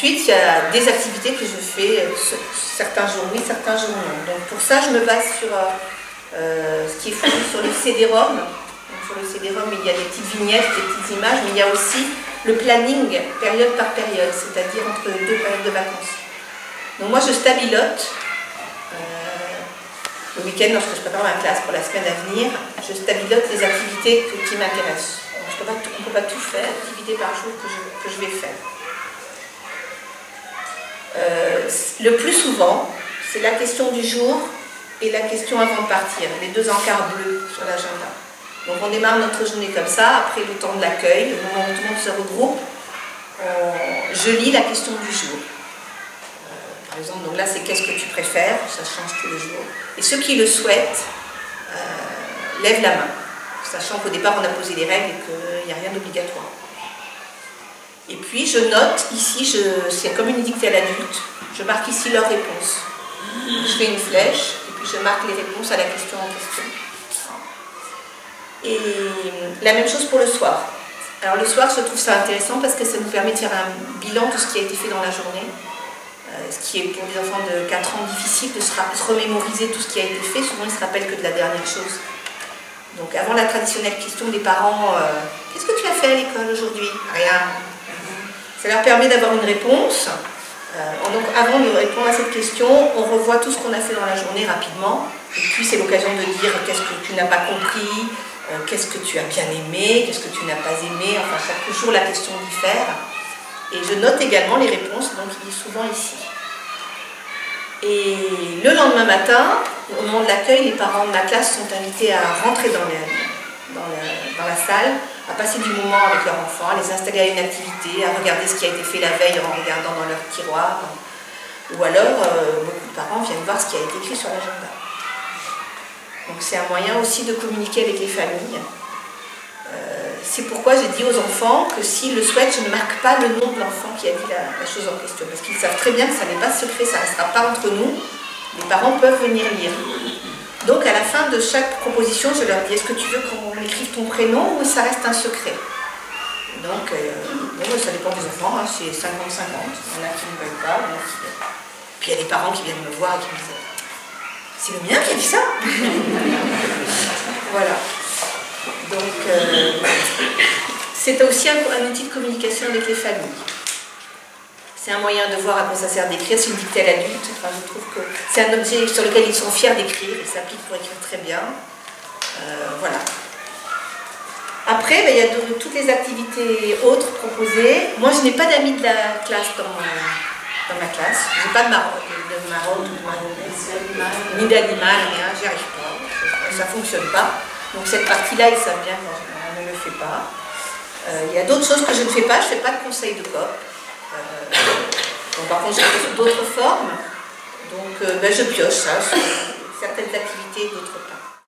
Ensuite, il y a des activités que je fais certains jours oui, certains jours non. Donc pour ça, je me base sur ce qui est fourni sur le CD-ROM. Sur le CD-ROM, il y a des petites vignettes, des petites images, mais il y a aussi le planning période par période, c'est-à-dire entre deux périodes de vacances. Donc moi, je stabilote le week-end, lorsque je prépare ma classe pour la semaine à venir, je stabilote les activités qui m'intéressent. On ne peut pas tout faire, activité par jour que je vais faire. Le plus souvent, c'est la question du jour et la question avant de partir, les deux encarts bleus sur l'agenda. Donc on démarre notre journée comme ça, après le temps de l'accueil, le moment où tout le monde se regroupe, je lis la question du jour. Par exemple, donc là c'est qu'est-ce que tu préfères, ça change tous les jours. Et ceux qui le souhaitent lèvent la main, sachant qu'au départ on a posé les règles et qu'il n'y a rien d'obligatoire. Et puis je note ici, c'est comme une dictée à l'adulte, je marque ici leurs réponses. Je fais une flèche et puis je marque les réponses à la question en question. Et la même chose pour le soir. Alors le soir, je trouve ça intéressant parce que ça nous permet de faire un bilan de ce qui a été fait dans la journée. Ce qui est pour des enfants de 4 ans difficile de se remémoriser tout ce qui a été fait. Souvent, ils se rappellent que de la dernière chose. Donc avant la traditionnelle question des parents, qu'est-ce que tu as fait à l'école aujourd'hui? Rien. Ça leur permet d'avoir une réponse. Donc avant de répondre à cette question, on revoit tout ce qu'on a fait dans la journée rapidement. Et puis c'est l'occasion de dire qu'est-ce que tu n'as pas compris, qu'est-ce que tu as bien aimé, qu'est-ce que tu n'as pas aimé. Enfin, chaque jour la question diffère. Et je note également les réponses, donc il est souvent ici. Et le lendemain matin, au moment de l'accueil, les parents de ma classe sont invités à rentrer dans la salle, à passer du moment avec leurs enfants, à les installer à une activité, à regarder ce qui a été fait la veille en regardant dans leur tiroir. Ou alors, beaucoup de parents viennent voir ce qui a été écrit sur l'agenda. Donc c'est un moyen aussi de communiquer avec les familles. C'est pourquoi j'ai dit aux enfants que s'ils le souhaitent, je ne marque pas le nom de l'enfant qui a dit la chose en question. Parce qu'ils savent très bien que ça n'est pas secret, ça ne restera pas entre nous. Les parents peuvent venir lire. Donc à la fin de chaque proposition, je leur dis, est-ce que tu veux qu'on écrive ton prénom ou ça reste un secret? Donc ça dépend des enfants, hein, c'est 50-50. Il y en a qui ne veulent pas. Puis il y a des parents qui viennent me voir et qui me disent, c'est le mien qui a dit ça. Voilà. Donc, c'est aussi un outil de communication avec les familles. C'est un moyen de voir à quoi ça sert d'écrire, c'est une dictée à l'adulte. Enfin, je trouve que c'est un objet sur lequel ils sont fiers d'écrire, ils s'appliquent pour écrire très bien. Voilà. Après, il y a toutes les activités autres proposées. Moi, je n'ai pas d'amis de la classe dans ma classe. Je n'ai pas de marotte, ni d'animal, rien, j'y arrive pas. Ça ne fonctionne pas. Donc cette partie-là, ils savent bien quand on ne le fait pas. Il y a d'autres choses que je ne fais pas. Je ne fais pas de conseil de coop. Donc par contre, j'ai d'autres formes. Donc je pioche ça sur certaines activités, d'autres pas.